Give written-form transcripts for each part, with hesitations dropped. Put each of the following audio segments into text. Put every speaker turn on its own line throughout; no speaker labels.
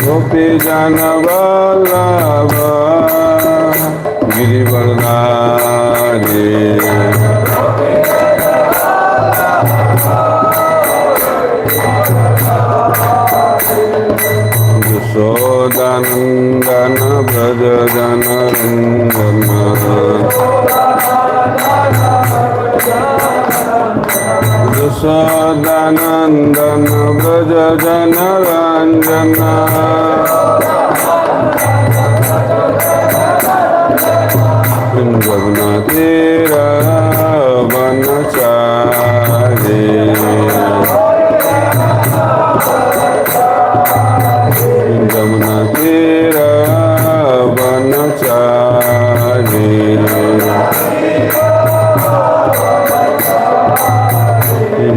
Gopi Jana Vallabha Girivardhari Yashodanandana Braja Jana Randana Yashodanandana Braja Jana Randana Jagannathira Varnashrama Jagannathira Varnashrama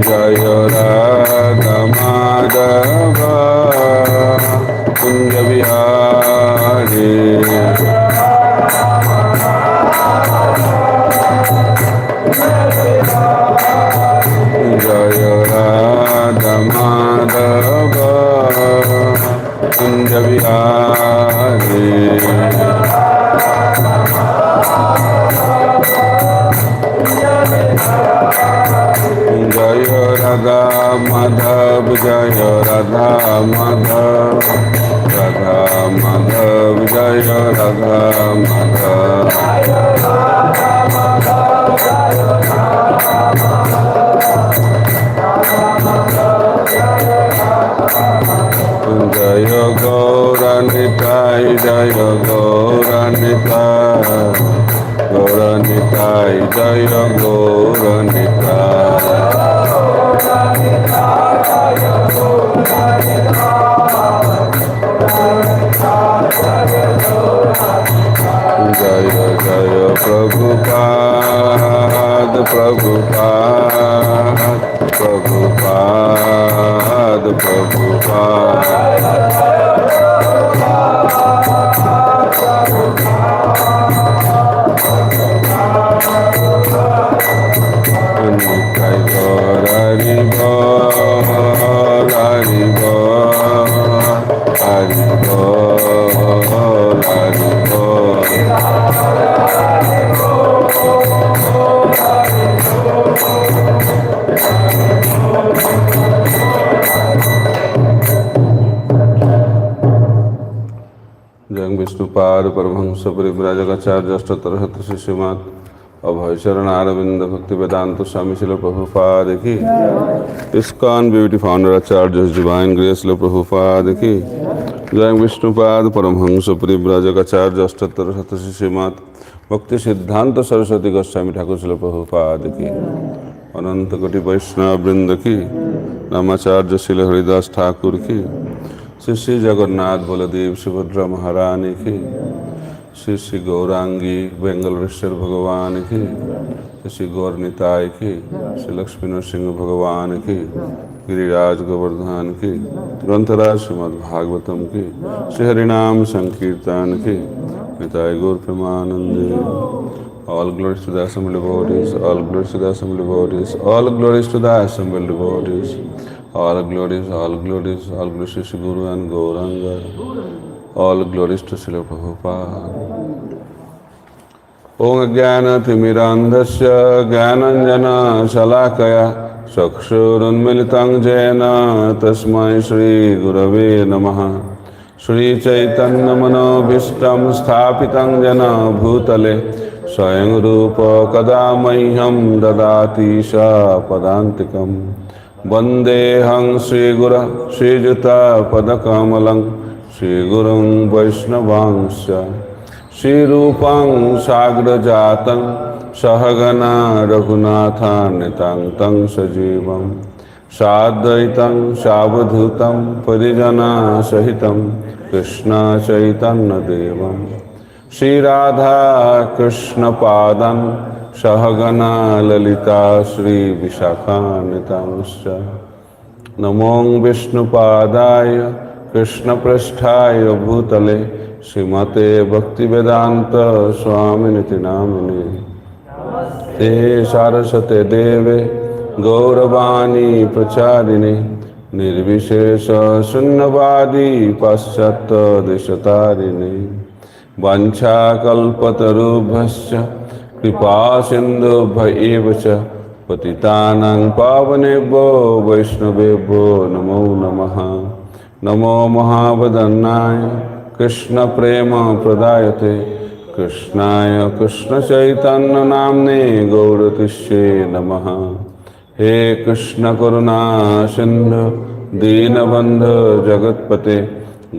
Jaya Radha Madhava Kunja Vihari Jaya Radha Madhava Kunja Vihari Jaya Radha Madhav Jaya Radha Madhav Radha Madhav Jaya Radha Madhav Jaya Gauranitai Jaya Gauranitai Gauranitai Jaya Gauranitai Jaya Jaya Prabhupada Prabhupada Prabhupada Prabhupada Nitai Gaurari Bol Hari Bol Hari Bol Hari Bol Jai Vishnupad Paramahamsa Parivrajak Acharya Ashtottara Shata Shishimat Abhay Charan Aravinda Bhakti Vedanta Swami Srila Prabhupada ki ISKCON Beauty Founder Acharya's Divine Grace Srila Prabhupada ki Jai Vishnupad Paramahamsa Parivrajak Acharya Ashtottara Shata Shishimat Bhakti Siddhanta Saraswati Goswami Thakur Srila Prabhupada ki Ananta Koti Vaishnava Vrinda ki Namacharya Srila Haridas Thakur ki Shri Shri Jagannath Baladev Subhadra Maharani ki Shri Shri Gaurangi Bengaleshwar Bhagavan ki Shri Shri Gaurnitai ki Shri Lakshmi Nrsimha Bhagavan ki Giriraj Govardhan ki Grantharaj Srimad Bhagavatam ki Shri Harinam Sankirtan ki Nitai Gaur Premanande. All glories to the assembled devotees, all glories to the assembled devotees, all glories to the assembled devotees, all glories, all glories, all glories to Shri Guru and Gauranga, all glories to Srila Prabhupada. Om Jnana Timirandhasya Jnananjana Shalakaya Chakshurunmilitam Jena Tasmai Shri Gurave Namaha Shri Chaitanya Manobhishtam Sthapitam Jena Bhutale Swayam Rupa Kadamahyam Dadati Sha Padantikam Vandeham Sri Gura Sri Juta Padakamalam Sri Gurum Vaishnavangsya Shri Rupam Sagra Jatan सहगना रघुनाथान्वितं तं सजीवं साद्वैतं सावधूतं परिजनसहितं कृष्ण चैतन्यदेवं श्रीराधा कृष्णपादं सहगना ललिता श्रीविशाखान्वितांश्च नमो विष्णुपादाय कृष्णपृष्ठाय भूतले श्रीमते भक्तिवेदांत स्वामिनिति नामिने ते सारस्वते देवे गौरवाणी प्रचारिणे निर्विशेष शून्यवादी पाश्चात्य देशतारिणे वाञ्छाकल्पतरुभ्यश्च कृपा सिन्धुभ्य एव च पतितानां पावनेभ्यो वैष्णवेभ्यो नमो नमः। नमो महावदन्नाय कृष्ण प्रेम प्रदायते कृष्णाय कृष्ण चैतन्य नाम्ने गौरतिष्ये नमः। हे कृष्ण करुणा सिंधु दीनबंधु जगत्पते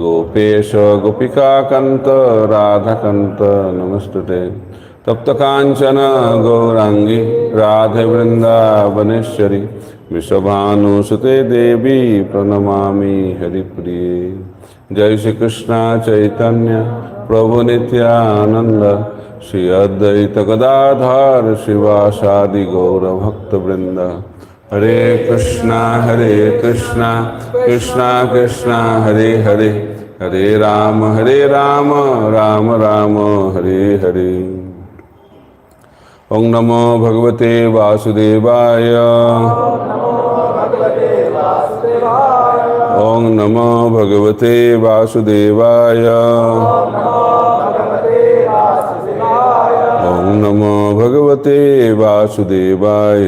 गोपेश गोपिकाकांत राधाकांत नमस्तुते। तप्त कांचन गौरांगी राधे वृंदावनेश्वरी विश्वभानुसुते देवी प्रणमामि हरिप्रिये। जय श्री कृष्ण चैतन्य प्रभु नित्यानंद श्री अद्वैत गदाधर शिवासादि गौर भक्तवृंद। हरे कृष्णा कृष्णा कृष्णा हरे हरे हरे राम राम राम हरे हरे। ओं नमो भगवते वासुदेवाय ओं नमो भगवते वासुदेवाय ओं नमो भगवते वासुदेवाय।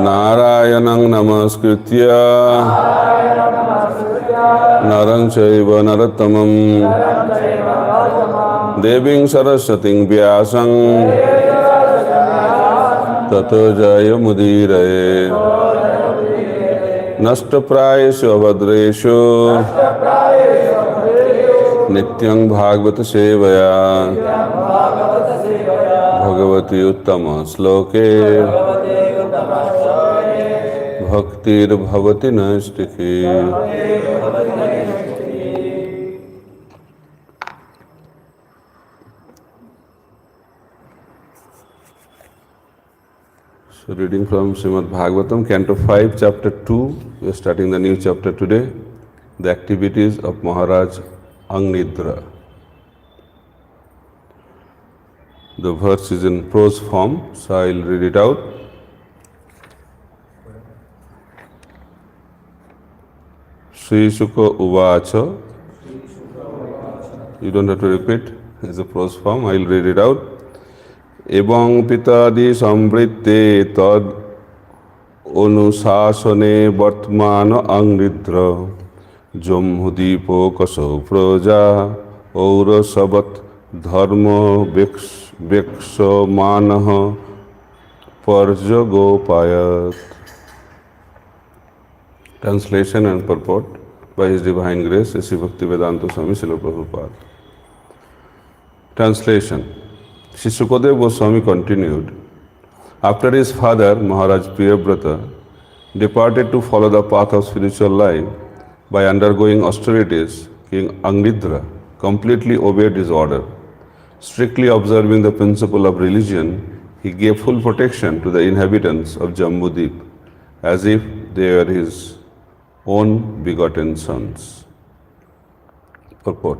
नारायणं नमस्कृत्य नरं चैव नरोत्तमं देवीं सरस्वतीं व्यासं ततो जयमुदीरये। नष्टप्रायेषु अभद्रेषु नित्यं भागवत सेवया भगवती उत्तम श्लोके भक्तिर्भवति नैष्टिकी। So reading from Srimad Bhagavatam, Canto 5, Chapter 2. We are starting the new chapter today. The activities of Maharaj Angnidra. The verse is in prose form, so I will read it out. Sri Sukha Uvacha. You don't have to repeat, it's a prose form, I will read it out. Ebang pitadi samvritte tad anusasane vartmana Angnidra Jamhudipo kaso praja aura sabat dharma veksha manaha parja gopayat. Translation and purport by His Divine Grace, Sri Bhaktivedanta Swami Srila Prabhupada. Translation. Sri Sukadeva Goswami continued, after his father, Maharaj Priyavrata, departed to follow the path of spiritual life by undergoing austerities, King Angnidra completely obeyed his order. Strictly observing the principle of religion, he gave full protection to the inhabitants of Jambudip, as if they were his own begotten sons. Purport.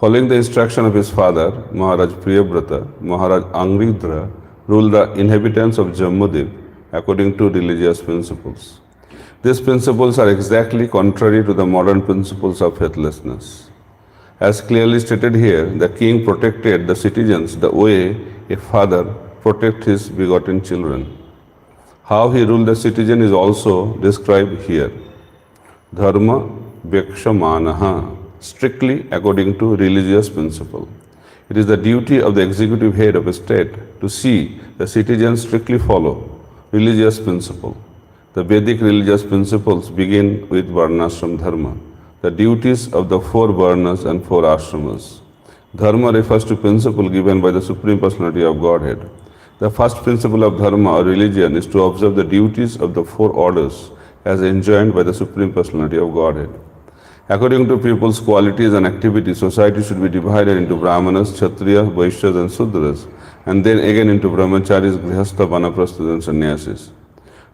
Following the instruction of his father, Maharaj Priyavrata, Maharaj Angnidra ruled the inhabitants of Jambudip according to religious principles. These principles are exactly contrary to the modern principles of faithlessness. As clearly stated here, the king protected the citizens the way a father protects his begotten children. How he ruled the citizen is also described here. Dharma Vekshamanaha, strictly according to religious principle. It is the duty of the executive head of a state to see the citizens strictly follow religious principle. The Vedic religious principles begin with Varnashrama Dharma, the duties of the 4 Varnas and 4 Ashramas. Dharma refers to principle given by the Supreme Personality of Godhead. The first principle of dharma or religion is to observe the duties of the four orders as enjoined by the Supreme Personality of Godhead. According to people's qualities and activities, society should be divided into Brahmanas, Kshatriyas, Vaishyas and Sudras, and then again into Brahmacharis, Grihastha, Vanaprasthas and Sannyasis.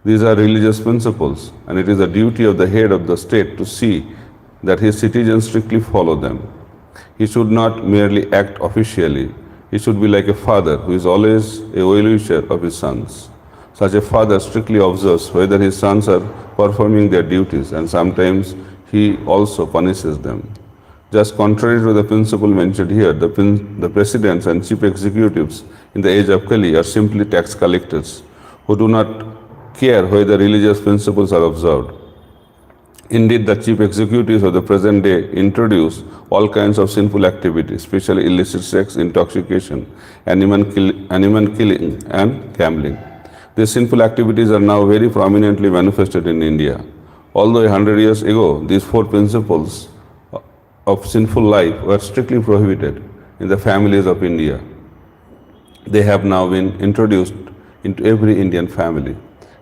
These are religious principles, and it is the duty of the head of the state to see that his citizens strictly follow them. He should not merely act officially. He should be like a father who is always a well-wisher of his sons. Such a father strictly observes whether his sons are performing their duties, and sometimes he also punishes them. Just contrary to the principle mentioned here, the presidents and chief executives in the age of Kali are simply tax collectors who do not care whether religious principles are observed. Indeed, the chief executives of the present day introduce all kinds of sinful activities, especially illicit sex, intoxication, animal killing and gambling. These sinful activities are now very prominently manifested in India. Although 100 years ago, these four principles of sinful life were strictly prohibited in the families of India, they have now been introduced into every Indian family.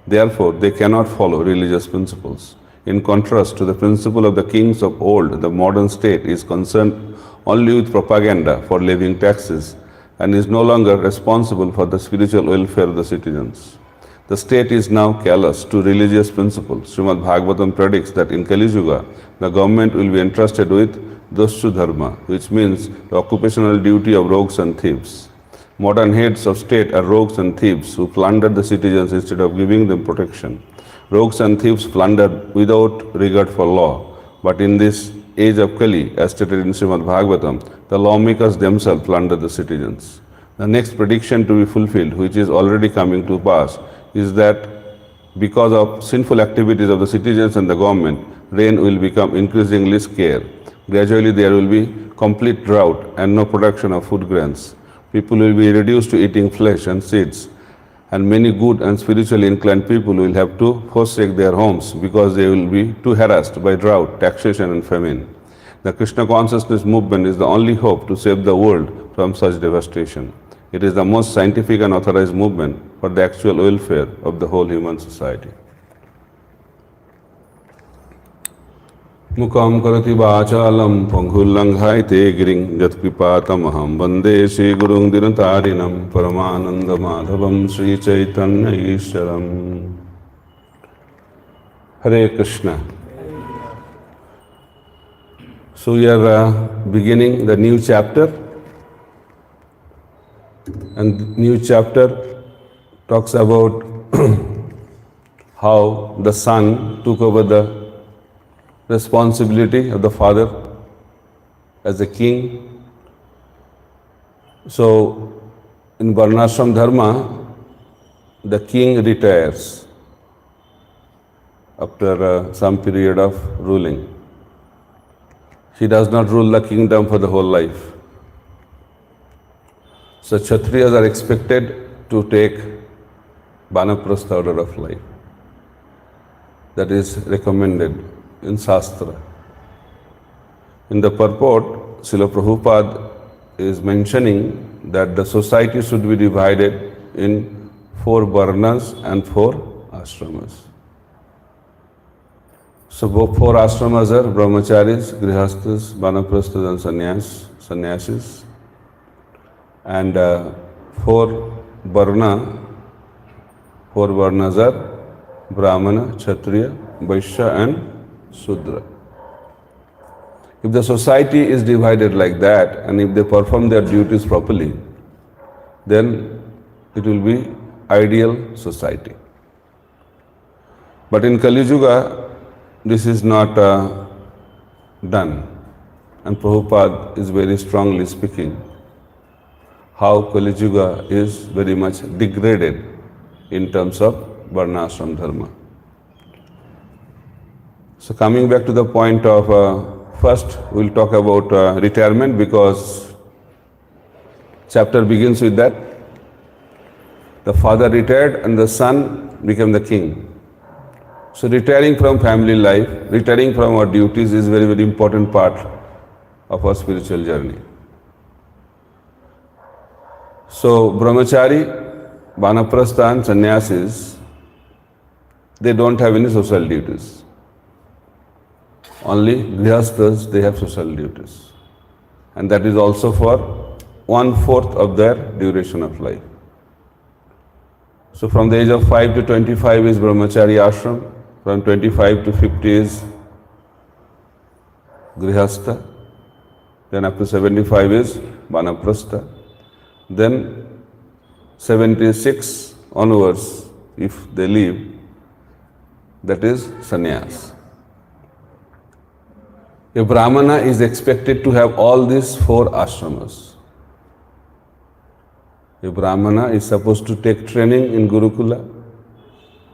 Therefore, they cannot follow religious principles. In contrast to the principle of the kings of old, the modern state is concerned only with propaganda for levying taxes and is no longer responsible for the spiritual welfare of the citizens. The state is now callous to religious principles. Srimad Bhagavatam predicts that in Kali Yuga, the government will be entrusted with Doshu Dharma, which means the occupational duty of rogues and thieves. Modern heads of state are rogues and thieves who plunder the citizens instead of giving them protection. Rogues and thieves plunder without regard for law. But in this age of Kali, as stated in Srimad Bhagavatam, the lawmakers themselves plunder the citizens. The next prediction to be fulfilled, which is already coming to pass, is that because of sinful activities of the citizens and the government, rain will become increasingly scarce. Gradually there will be complete drought and no production of food grains. People will be reduced to eating flesh and seeds, and many good and spiritually inclined people will have to forsake their homes because they will be too harassed by drought, taxation and famine. The Krishna consciousness movement is the only hope to save the world from such devastation. It is the most scientific and authorized movement for the actual welfare of the whole human society. Mukam karati vachalam panghulanghaite giring jatkripatamaham vande Shri Gurung Dinatarinam Paramananda Madhavam Sri Chaitanya Ishwaram. Hare Krishna. So we are beginning the new chapter, and the new chapter talks about how the son took over the responsibility of the father as a king. So in Varnashrama Dharma, the king retires after some period of ruling. He does not rule the kingdom for the whole life. So Kshatriyas are expected to take Vanaprastha order of life. That is recommended in Shastra. In the purport, Srila Prabhupada is mentioning that the society should be divided in 4 varnas and 4 ashramas. So 4 ashramas are brahmacharis, grihasthas, vanaprasthas and sannyasis. And 4 varnas are brahmana, kshatriya, vaishya and Sudra. If the society is divided like that, and if they perform their duties properly, then it will be ideal society. But in Kali Yuga, this is not done. And Prabhupada is very strongly speaking how Kali Yuga is very much degraded in terms of Varnashram Dharma. So coming back to the point of, first we'll talk about retirement, because chapter begins with that. The father retired and the son became the king. So retiring from family life, retiring from our duties is very, very important part of our spiritual journey. So brahmachari, vanaprastha and sannyasis, they don't have any social duties. Only grihasthas, they have social duties. And that is also for 1/4 of their duration of life. So from the age of 5 to 25 is brahmachari ashram, from 25 to 50 is grihastha, then up to 75 is vanaprastha, then 76 onwards, if they leave, that is sannyas. A brahmana is expected to have all these 4 ashramas. A brahmana is supposed to take training in Gurukula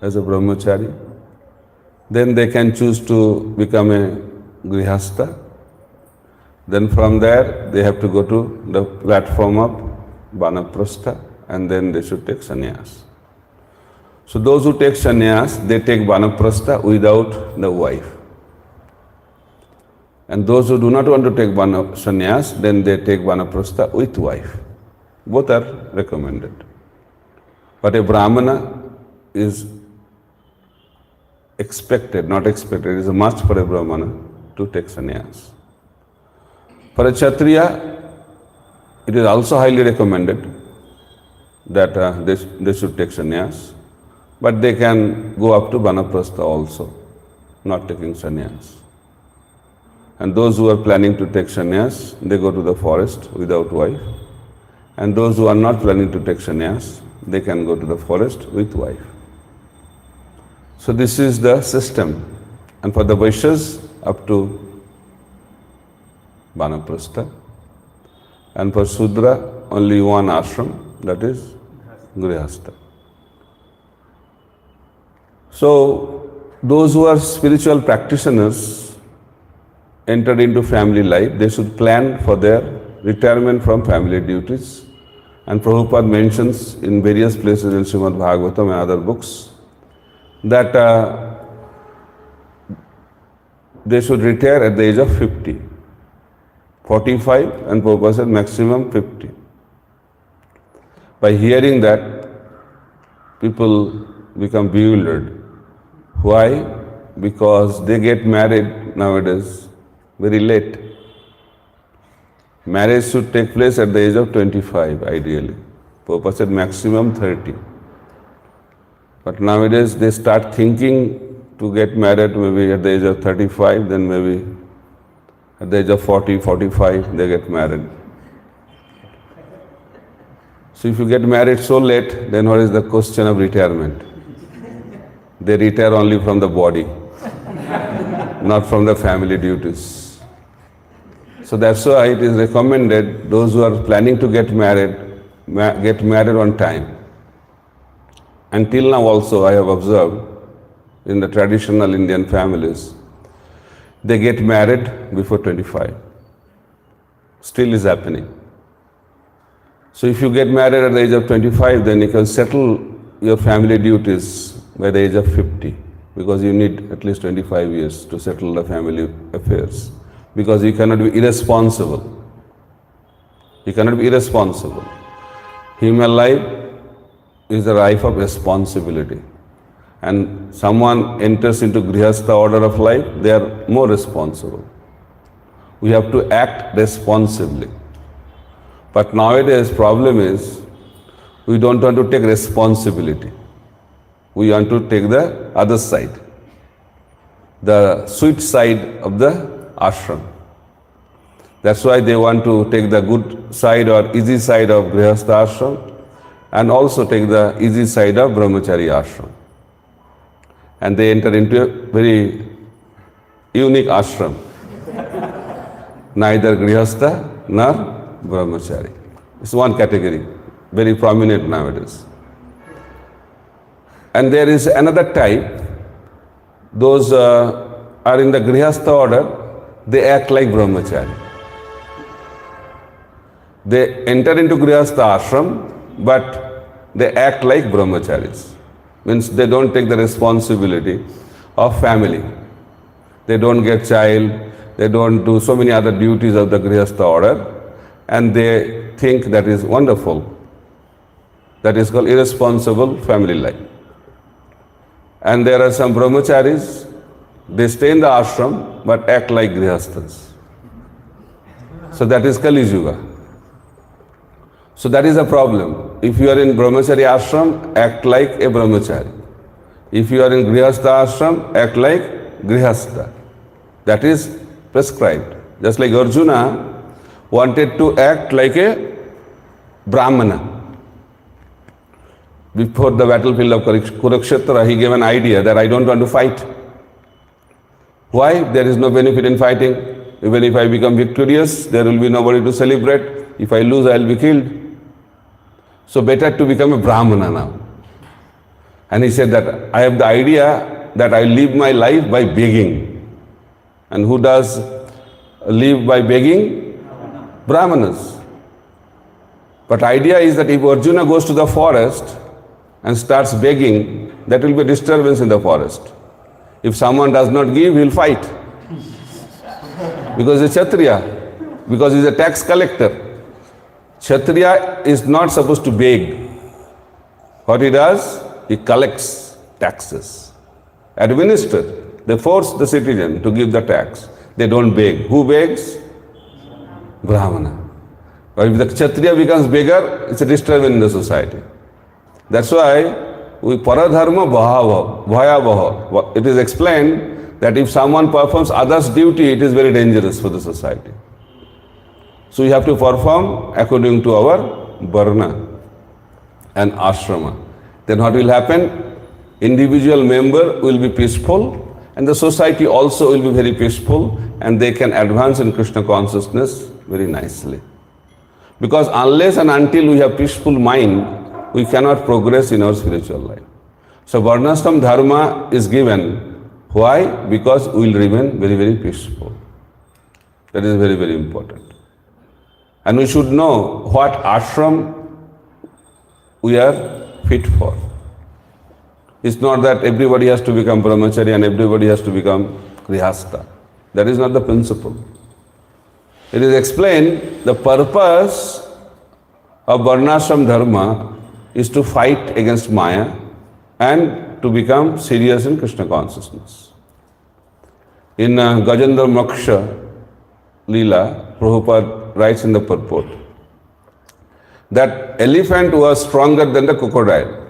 as a brahmachari. Then they can choose to become a grihastha. Then from there they have to go to the platform of vanaprastha and then they should take sannyas. So those who take sannyas, they take vanaprastha without the wife. And those who do not want to take sannyas, then they take vanaprastha with wife. Both are recommended. But a brahmana is expected, not expected, it is a must for a brahmana to take sannyas. For a kshatriya, it is also highly recommended that they should take sannyas, but they can go up to vanaprastha also, not taking sannyas. And those who are planning to take sannyas, they go to the forest without wife. And those who are not planning to take sannyas, they can go to the forest with wife. So this is the system. And for the Vaishyas, up to vanaprastha. And for Sudra, only one ashram, that is grihastha. So those who are spiritual practitioners entered into family life, they should plan for their retirement from family duties. And Prabhupada mentions in various places in Srimad Bhagavatam and other books that they should retire at the age of 50. 45 and Prabhupada said maximum 50. By hearing that, people become bewildered. Why? Because they get married nowadays very late. Marriage should take place at the age of 25, ideally. Prabhupada said maximum 30. But nowadays they start thinking to get married maybe at the age of 35, then maybe at the age of 40, 45, they get married. So if you get married so late, then what is the question of retirement? They retire only from the body, not from the family duties. So that's why it is recommended those who are planning to get married on time. Until now also I have observed in the traditional Indian families, they get married before 25. Still is happening. So if you get married at the age of 25, then you can settle your family duties by the age of 50, because you need at least 25 years to settle the family affairs. Because you cannot be irresponsible. You cannot be irresponsible. Human life is a life of responsibility. And someone enters into grihastha order of life, they are more responsible. We have to act responsibly. But nowadays problem is, we don't want to take responsibility. We want to take the other side, the sweet side of the ashram. That's why they want to take the good side or easy side of grihastha ashram and also take the easy side of brahmachari ashram. And they enter into a very unique ashram. Neither grihastha nor brahmachari. It's one category, very prominent nowadays. And there is another type, those are in the grihastha order, they act like brahmachari. They enter into grihastha ashram, but they act like brahmacharis. Means they don't take the responsibility of family. They don't get child, they don't do so many other duties of the grihastha order, and they think that is wonderful. That is called irresponsible family life. And there are some brahmacharis, they stay in the ashram but act like grihasthas. So that is Kali Yuga. So that is a problem. If you are in brahmachari ashram, act like a brahmachari. If you are in grihastha ashram, act like grihastha. That is prescribed. Just like Arjuna wanted to act like a brahmana. Before the battlefield of Kurukshetra, he gave an idea that I don't want to fight. Why? There is no benefit in fighting. Even if I become victorious, there will be nobody to celebrate. If I lose, I will be killed. So better to become a brahmana now. And he said that I have the idea that I live my life by begging. And who does live by begging? Brahmanas. But idea is that if Arjuna goes to the forest and starts begging, that will be a disturbance in the forest. If someone does not give, he will fight. Because he is Kshatriya, because he is a tax collector. Kshatriya is not supposed to beg. What he does? He collects taxes. Administer. They force the citizen to give the tax. They don't beg. Who begs? Brahmana. But if the Kshatriya becomes beggar, it's a disturbance in the society. That's why we paradharma bhayavaha. It is explained that if someone performs others' duty, it is very dangerous for the society. So we have to perform according to our varna and ashrama. Then what will happen? Individual member will be peaceful and the society also will be very peaceful and they can advance in Krishna consciousness very nicely. Because unless and until we have peaceful mind, we cannot progress in our spiritual life. So Varnashrama dharma is given. Why? Because we will remain very, very peaceful. That is very, very important. And we should know what ashram we are fit for. It's not that everybody has to become brahmachari and everybody has to become grihastha. That is not the principle. It is explained the purpose of Varnashrama dharma is to fight against Maya and to become serious in Krishna consciousness. In Gajendra Moksha Leela, Prabhupada writes in the purport that elephant was stronger than the crocodile.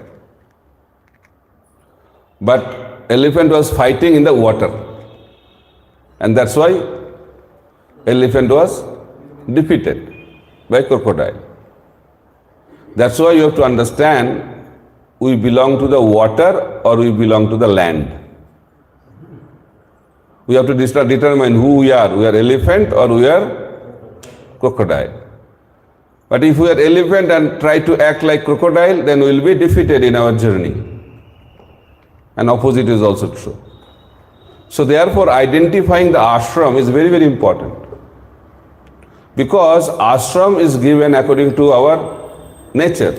But elephant was fighting in the water. And that's why elephant was defeated by crocodile. That's why you have to understand we belong to the water or we belong to the land. We have to determine who we are. We are elephant or we are crocodile. But if we are elephant and try to act like crocodile, then we will be defeated in our journey. And opposite is also true. So therefore identifying the ashram is very, very important. Because ashram is given according to our nature.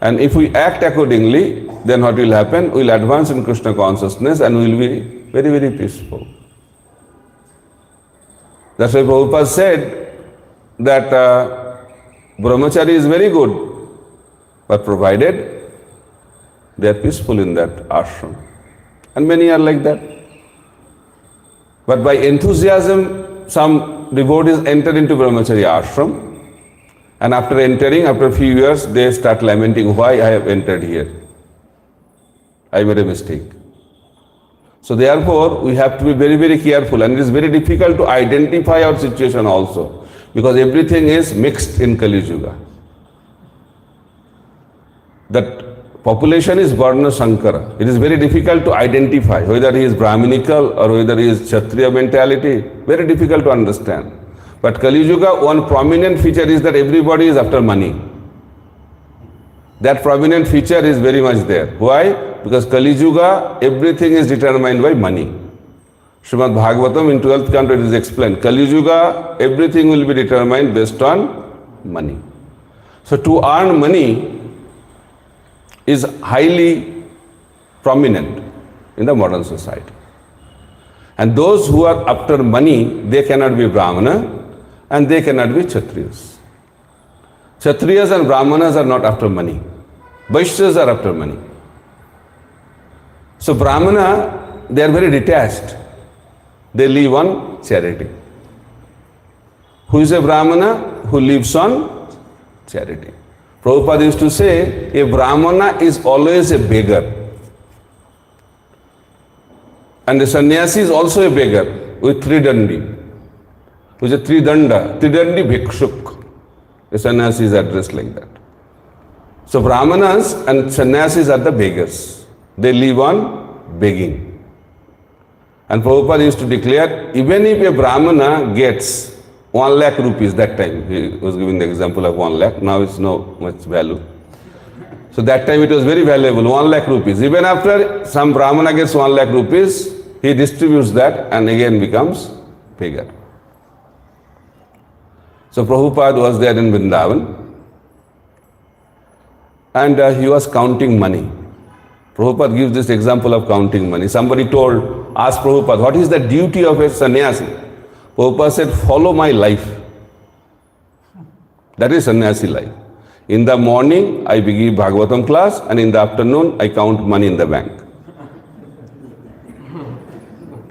And if we act accordingly, then what will happen? We will advance in Krishna consciousness and we will be very, very peaceful. That's why Prabhupada said that brahmachari is very good, but provided they are peaceful in that ashram. And many are like that. But by enthusiasm, some devotees enter into brahmachari ashram. And after entering, after a few years, they start lamenting, why I have entered here. I made a mistake. So therefore, we have to be very, very careful. And it is very difficult to identify our situation also. Because everything is mixed in Kali Yuga. That population is Varna Shankara. It is very difficult to identify whether he is Brahminical or whether he is Kshatriya mentality. Very difficult to understand. But Kali Yuga, one prominent feature is that everybody is after money. That prominent feature is very much there. Why? Because Kali Yuga, everything is determined by money. Srimad Bhagavatam in 12th canto it is explained. Kali Yuga, everything will be determined based on money. So to earn money is highly prominent in the modern society. And those who are after money, they cannot be Brahmana and they cannot be Kshatriyas. Kshatriyas and Brahmanas are not after money. Vaishyas are after money. So Brahmana, they are very detached. They live on charity. Who is a Brahmana? Who lives on charity. Prabhupada used to say, a Brahmana is always a beggar. And the sannyasi is also a beggar with three dandi. Which is a tridandi bhikshuk. A sannyasi is addressed like that. So Brahmanas and sannyasis are the beggars. They live on begging. And Prabhupada used to declare, even if a Brahmana gets 1 lakh rupees, that time he was giving the example of 1 lakh, now it's no much value. So that time it was very valuable, 1 lakh rupees. Even after some Brahmana gets 1 lakh rupees, he distributes that and again becomes beggar. So Prabhupada was there in Vrindavan and he was counting money. Prabhupada gives this example of counting money. Somebody asked Prabhupada, what is the duty of a sannyasi? Prabhupada said, follow my life. That is sannyasi life. In the morning, I begin Bhagavatam class and in the afternoon, I count money in the bank.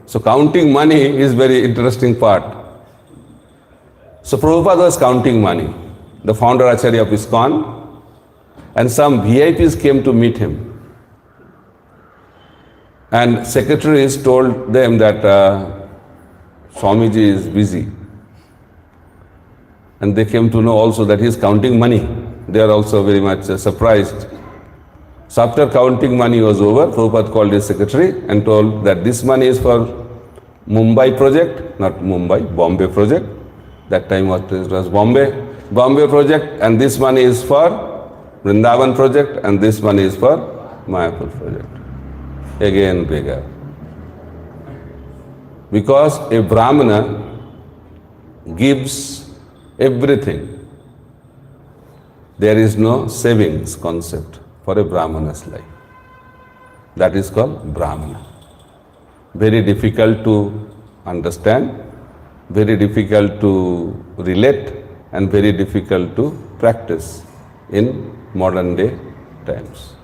So counting money is very interesting part. So Prabhupada was counting money. The founder Acharya of ISKCON, and some VIPs came to meet him. And secretaries told them that Swamiji is busy. And they came to know also that he is counting money. They are also very much surprised. So after counting money was over, Prabhupada called his secretary and told that this money is for Mumbai project, not Mumbai, Bombay project. That time it was Bombay project, and this money is for Vrindavan project, and this money is for Mayapur project. Again beggar. Because a Brahmana gives everything. There is no savings concept for a Brahmana's life. That is called Brahmana. Very difficult to understand, very difficult to relate, and very difficult to practice in modern day times.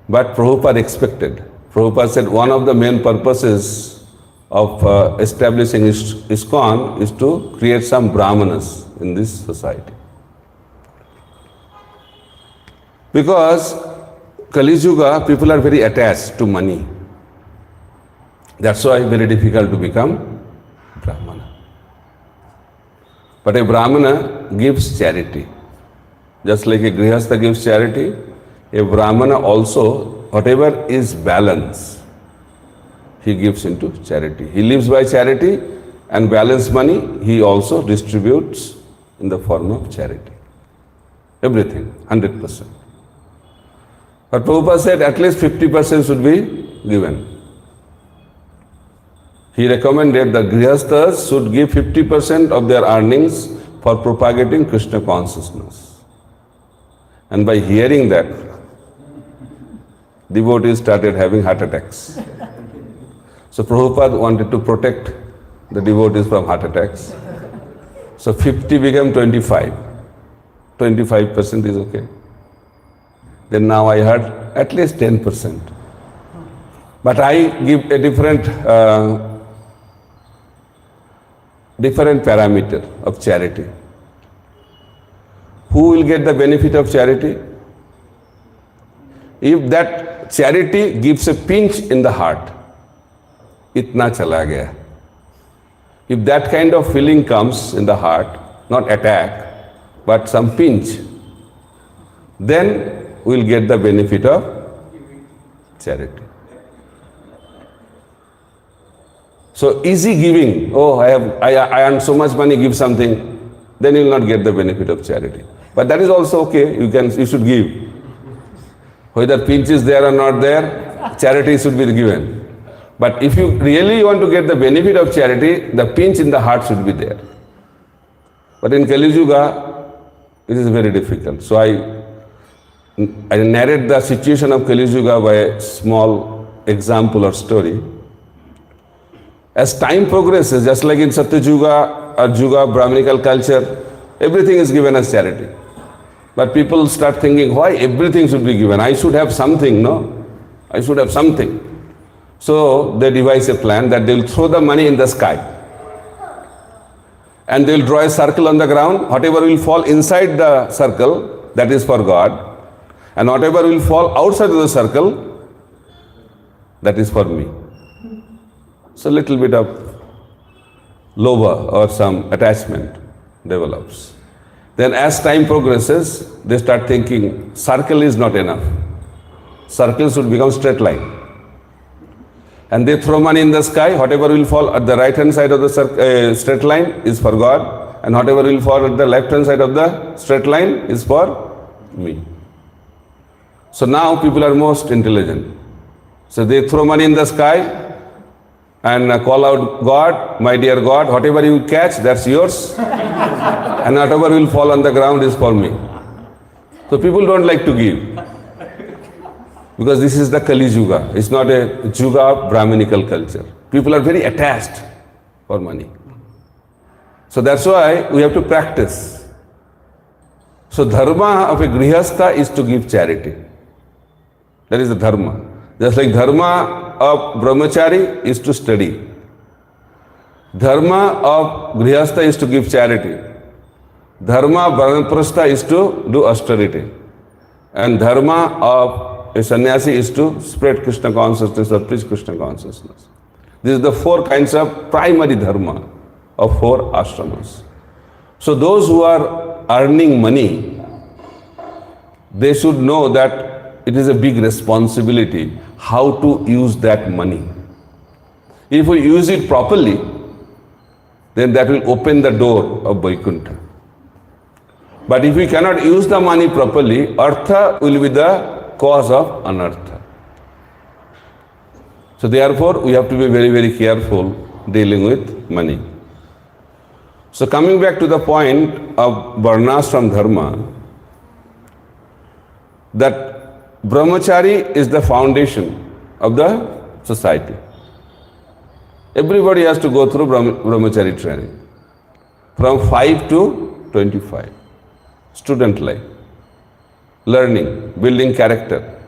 But Prabhupada expected. Prabhupada said one of the main purposes of establishing ISKCON is to create some Brahmanas in this society. Because Kali Yuga, people are very attached to money. That's why it's very difficult to become Brahmana. But a Brahmana gives charity. Just like a Grihastha gives charity, a Brahmana also, whatever is balance, he gives into charity. He lives by charity, and balance money he also distributes in the form of charity. Everything, 100%. But Prabhupada said at least 50% should be given. He recommended that Grihasthas should give 50% of their earnings for propagating Krishna consciousness. And by hearing that, devotees started having heart attacks. So Prabhupada wanted to protect the devotees from heart attacks. So 50 became 25. 25% is okay. Then now I heard at least 10%. But I give a different parameter of charity. Who will get the benefit of charity? If that charity gives a pinch in the heart, itna chala gaya. If that kind of feeling comes in the heart, not attack, but some pinch, then we will get the benefit of charity. So easy giving, oh I earned so much money, give something, then you will not get the benefit of charity. But that is also okay, you should give. Whether pinch is there or not there, charity should be given. But if you really want to get the benefit of charity, the pinch in the heart should be there. But in Kali Yuga, it is very difficult. So I narrate the situation of Kali Yuga by a small example or story. As time progresses, just like in Satya Yuga or Yuga Brahminical culture, Everything is given as charity. But people start thinking, why everything should be given? I should have something, no? I should have something. So they devise a plan that they will throw the money in the sky. And they will draw a circle on the ground. Whatever will fall inside the circle, that is for God. And whatever will fall outside of the circle, that is for me. So little bit of lobha or some attachment develops. Then as time progresses, they start thinking, circle is not enough. Circle should become straight line. And they throw money in the sky, whatever will fall at the right hand side of the straight line is for God, and whatever will fall at the left hand side of the straight line is for me. So now people are most intelligent. So they throw money in the sky and call out, God, my dear God, whatever you catch, that's yours. And whatever will fall on the ground is for me. So people don't like to give. Because this is the Kali Yuga. It's not a Yuga of Brahminical culture. People are very attached for money. So that's why we have to practice. So dharma of a grihastha is to give charity. That is the dharma. Just like dharma of brahmachari is to study. Dharma of grihastha is to give charity. Dharma of vanaprastha is to do austerity. And dharma of a sannyasi is to spread Krishna consciousness or preach Krishna consciousness. These are the four kinds of primary dharma of four ashramas. So those who are earning money, they should know that it is a big responsibility how to use that money. If we use it properly, then that will open the door of Vaikuntha. But if we cannot use the money properly, artha will be the cause of anartha. So therefore, we have to be very, very careful dealing with money. So coming back to the point of Varnashram dharma, that brahmachari is the foundation of the society. Everybody has to go through brahmachari training from 5 to 25, student life. Learning, building character.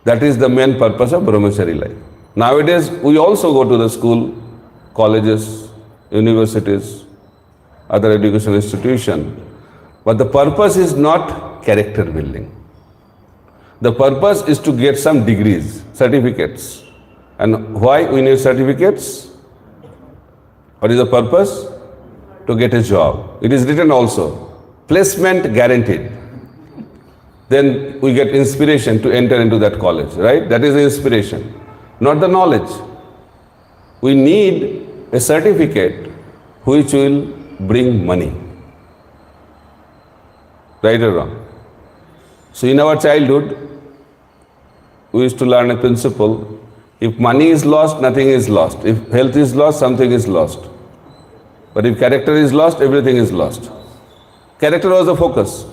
That is the main purpose of brahmachari life. Nowadays, we also go to the school, colleges, universities, other education institutions. But the purpose is not character building. The purpose is to get some degrees, certificates. And why we need certificates? What is the purpose? To get a job. It is written also, placement guaranteed. Then we get inspiration to enter into that college, right? That is the inspiration, not the knowledge. We need a certificate which will bring money. Right or wrong? So in our childhood, we used to learn a principle. If money is lost, nothing is lost. If health is lost, something is lost. But if character is lost, everything is lost. Character was the focus.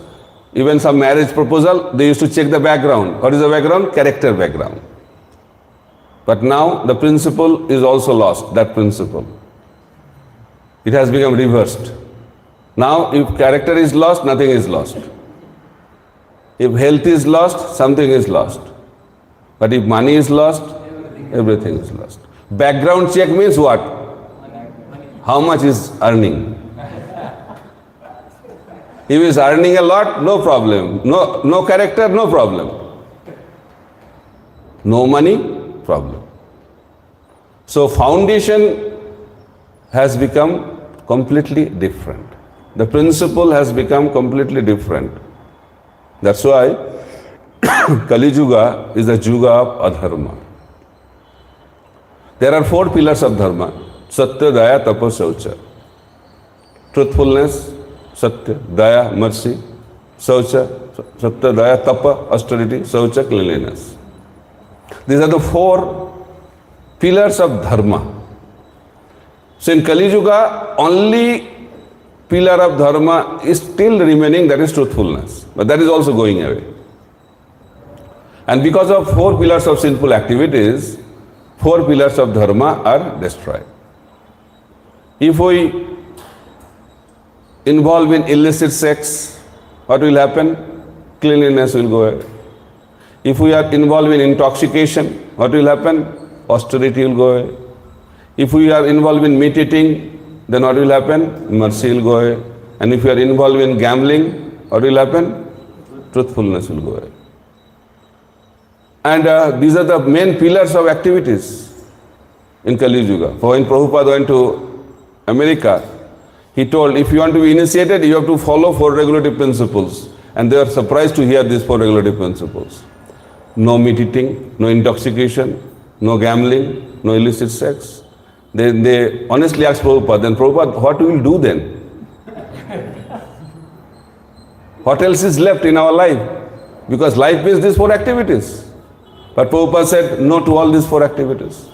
Even some marriage proposal, they used to check the background. What is the background? Character background. But now the principle is also lost, that principle. It has become reversed. Now if character is lost, nothing is lost. If health is lost, something is lost. But if money is lost, everything is lost. Background check means what? How much is earning? If he is earning a lot, no problem. No character, no problem. No money, problem. So foundation has become completely different. The principle has become completely different. That's why Kali Yuga is the Yuga of adharma. There are 4 pillars of dharma: Satya, Daya, Tapa, Shaucha. Truthfulness, Satya, Daya, mercy, Shaucha, Satya, Daya, Tapa, austerity, Shaucha, cleanliness. These are the 4 pillars of dharma. So in Kali Yuga, only pillar of dharma is still remaining, that is truthfulness. But that is also going away. And because of 4 pillars of sinful activities, 4 pillars of dharma are destroyed. If we involved in illicit sex, what will happen? Cleanliness will go away. If we are involved in intoxication, what will happen? Austerity will go away. If we are involved in meat eating, then what will happen? Mercy will go away. And if we are involved in gambling, what will happen? Truthfulness will go away. And these are the main pillars of activities in Kali Yuga. For when Prabhupada went to America, he told, if you want to be initiated, you have to follow 4 regulative principles. And they were surprised to hear these 4 regulative principles. No meat eating, no intoxication, no gambling, no illicit sex. They honestly asked Prabhupada, then Prabhupada, what we will do then? What else is left in our life? Because life is these 4 activities. But Prabhupada said no to all these 4 activities.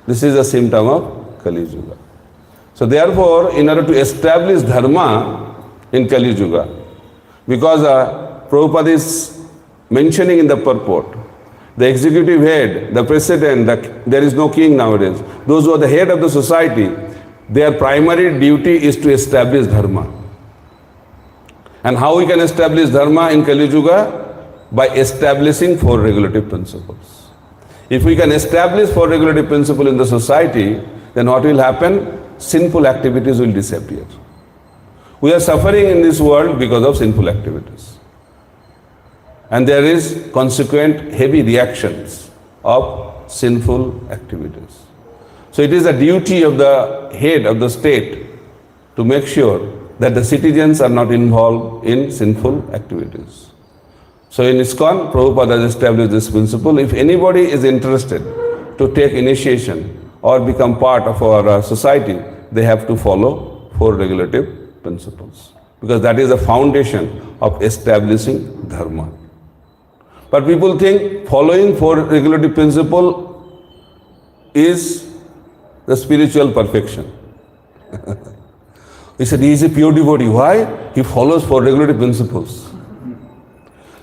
This is a symptom of Kali Yuga. So therefore, in order to establish dharma in Kali Yuga, because Prabhupada is mentioning in the purport, the executive head, the president, there is no king nowadays. Those who are the head of the society, their primary duty is to establish dharma. And how we can establish dharma in Kali Yuga? By establishing 4 regulative principles. If we can establish 4 regulative principles in the society, then what will happen? Sinful activities will disappear. We are suffering in this world because of sinful activities. And there is consequent heavy reactions of sinful activities. So it is a duty of the head of the state to make sure that the citizens are not involved in sinful activities. So in ISKCON, Prabhupada has established this principle. If anybody is interested to take initiation or become part of our society, they have to follow 4 regulative principles. Because that is the foundation of establishing dharma. But people think following 4 regulative principles is the spiritual perfection. He said he is a pure devotee. Why? He follows 4 regulative principles.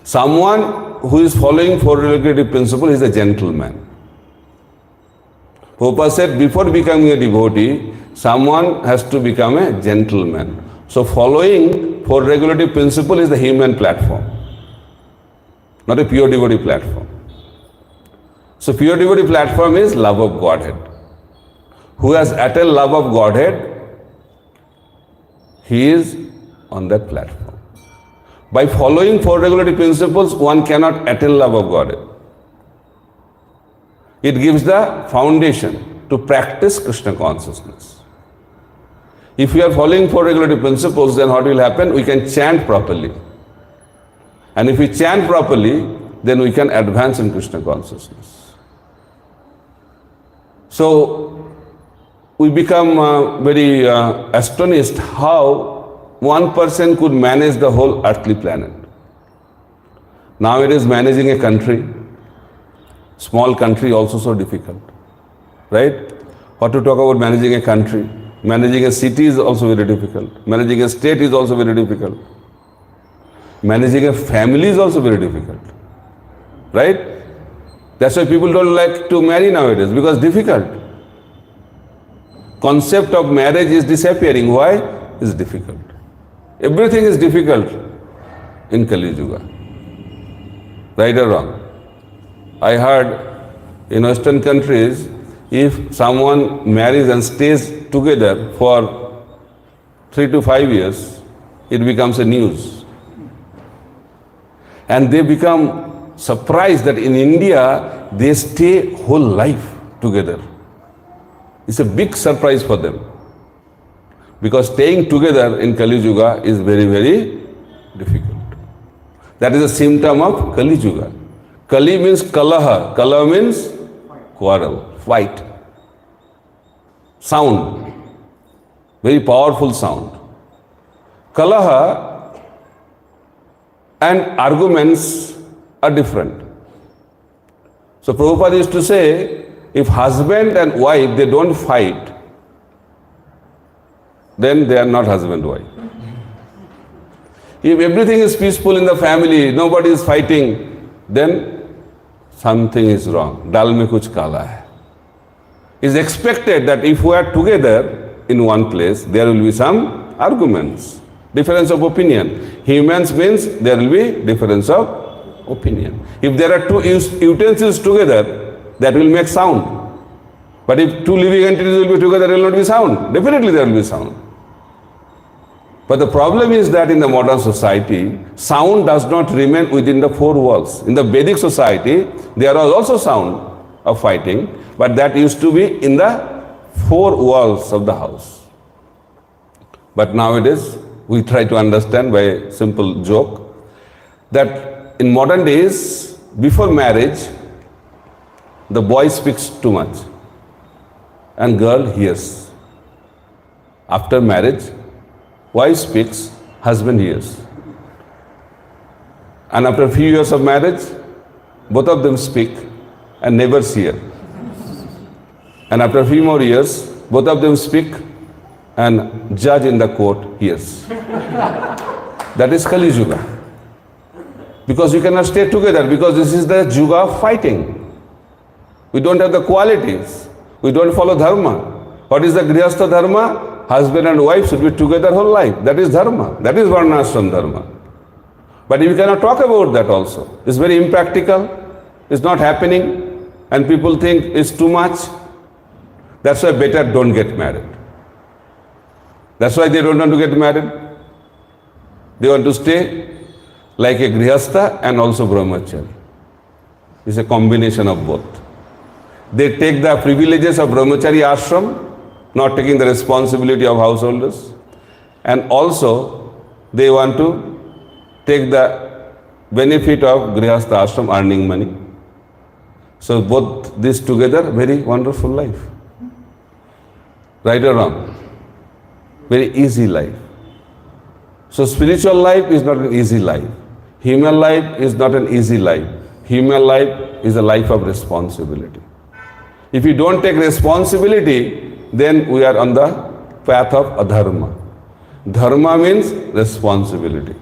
Someone who is following 4 regulative principles is a gentleman. Prabhupada said before becoming a devotee, someone has to become a gentleman. So following 4 regulative principles is the human platform, not a pure devotee platform. So pure devotee platform is love of Godhead. Who has attained love of Godhead, he is on that platform. By following 4 regulative principles, one cannot attain love of Godhead. It gives the foundation to practice Krishna consciousness. If we are following 4 regulative principles, then what will happen? We can chant properly. And if we chant properly, then we can advance in Krishna consciousness. So we become very astonished how one person could manage the whole earthly planet. Nowadays, managing a country, small country, also so difficult, right? What to talk about managing a country? Managing a city is also very difficult. Managing a state is also very difficult. Managing a family is also very difficult, right? That's why people don't like to marry nowadays, because difficult. Concept of marriage is disappearing. Why? It's difficult. Everything is difficult in Kali Yuga. Right or wrong? I heard in Western countries, if someone marries and stays together for 3 to 5 years, it becomes a news. And they become surprised that in India, they stay whole life together. It's a big surprise for them. Because staying together in Kali Yuga is very, very difficult. That is a symptom of Kali Yuga. Kali means kalaha. Kalaha means quarrel, fight. Sound. Very powerful sound. Kalaha and arguments are different. So Prabhupada used to say, if husband and wife, they don't fight, then they are not husband-wife. If everything is peaceful in the family, nobody is fighting, then something is wrong. Dal mein kuch kala hai. It's expected that if we are together in one place, there will be some arguments, difference of opinion. Humans means there will be difference of opinion. If there are two utensils together, that will make sound. But if two living entities will be together, there will not be sound. Definitely there will be sound. But the problem is that in the modern society, sound does not remain within the four walls. In the Vedic society, there was also sound of fighting, but that used to be in the four walls of the house. But nowadays, we try to understand by a simple joke that in modern days, before marriage, the boy speaks too much and girl hears. After marriage, wife speaks, husband hears. And after a few years of marriage, both of them speak and neighbors hear. And after a few more years, both of them speak and judge in the court hears. That is Kali Yuga. Because you cannot stay together, because this is the Yuga of fighting. We don't have the qualities. We don't follow dharma. What is the Grihastha dharma? Husband and wife should be together whole life. That is dharma. That is Varnashrama dharma. But you cannot talk about that also. It's very impractical. It's not happening. And people think it's too much. That's why better don't get married. That's why they don't want to get married. They want to stay like a Grihastha and also Brahmachari. It's a combination of both. They take the privileges of Brahmachari ashram, not taking the responsibility of householders, and also they want to take the benefit of Grihastha ashram, earning money. So both this together, very wonderful life. Right or wrong? Very easy life. So spiritual life is not an easy life. Human life is not an easy life. Human life is a life of responsibility. If you don't take responsibility, then we are on the path of adharma. Dharma means responsibility.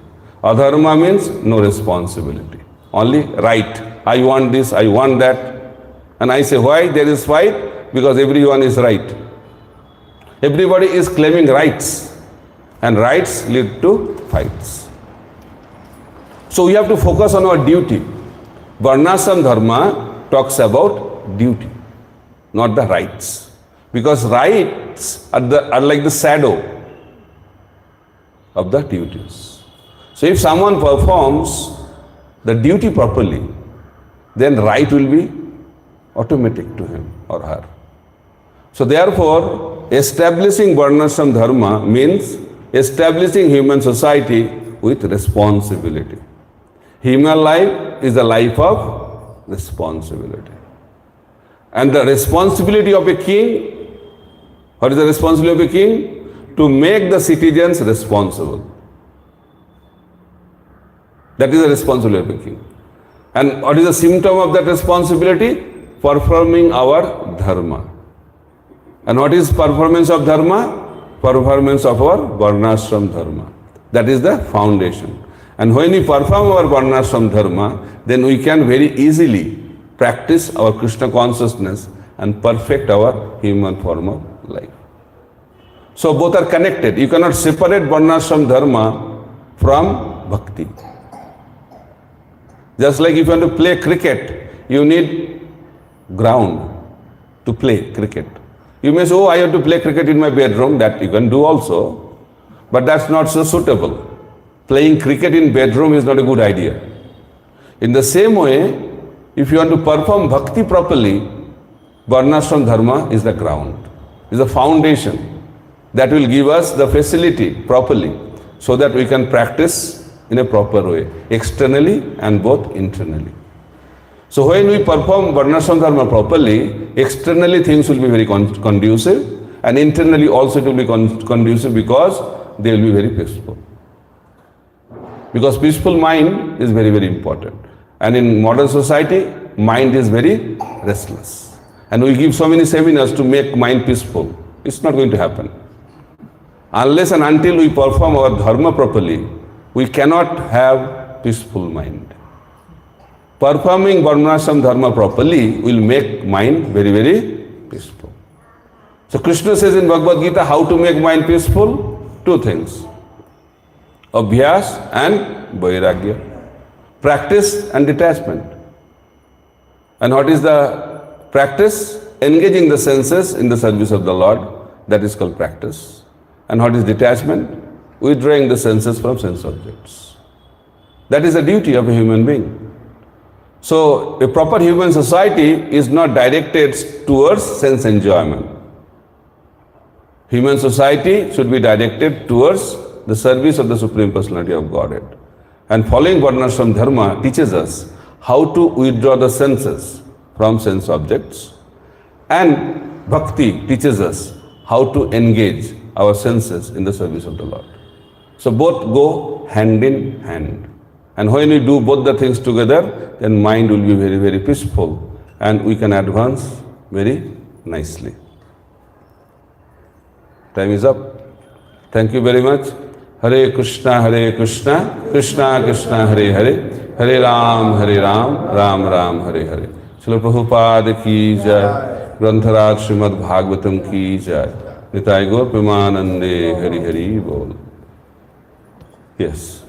Adharma means no responsibility. Only right. I want this, I want that. And I say, why there is fight? Because everyone is right. Everybody is claiming rights. And rights lead to fights. So we have to focus on our duty. Varnashrama dharma talks about duty, not the rights. Because rights are like the shadow of the duties. So if someone performs the duty properly, then right will be automatic to him or her. So therefore, establishing Varnashrama dharma means establishing human society with responsibility. Human life is a life of responsibility. And the responsibility of a king, what is the responsibility of a king? To make the citizens responsible. That is the responsibility of a king. And what is the symptom of that responsibility? Performing our dharma. And what is performance of dharma? Performance of our Varnashrama dharma. That is the foundation. And when we perform our Varnashrama dharma, then we can very easily practice our Krishna consciousness and perfect our human form of life. So both are connected. You cannot separate Varnashrama dharma from bhakti. Just like if you want to play cricket, you need ground to play cricket. You may say, oh, I have to play cricket in my bedroom. That you can do also, but that's not so suitable. Playing cricket in bedroom is not a good idea. In the same way, if you want to perform bhakti properly, Varnashrama dharma is the ground, is the foundation that will give us the facility properly so that we can practice in a proper way, externally and both internally. So when we perform Varnashrama dharma properly, externally things will be very conducive, and internally also it will be conducive because they will be very peaceful. Because peaceful mind is very, very important. And in modern society, mind is very restless. And we give so many seminars to make mind peaceful. It's not going to happen. Unless and until we perform our dharma properly, we cannot have peaceful mind. Performing Varnashrama dharma properly will make mind very, very peaceful. So Krishna says in Bhagavad Gita how to make mind peaceful. two things, abhyas and vairagya, practice and detachment. And what is the practice? Engaging the senses in the service of the Lord, that is called practice. And what is detachment? Withdrawing the senses from sense objects. That is the duty of a human being. So, a proper human society is not directed towards sense enjoyment. Human society should be directed towards the service of the Supreme Personality of Godhead. And following Varnashrama Dharma teaches us how to withdraw the senses from sense objects, and Bhakti teaches us how to engage our senses in the service of the Lord. So both go hand in hand. And when we do both the things together, then mind will be very, very peaceful and we can advance very nicely. Time is up. Thank you very much. Hare Krishna, Krishna Krishna, Hare Hare, Hare Ram, Ram Ram, Hare Hare. Srila Prabhupada ki jai, Grantaraj Srimad Bhagavatam ki jai. Nitai Gaur Premanande, Hari Hari Bol. Yes.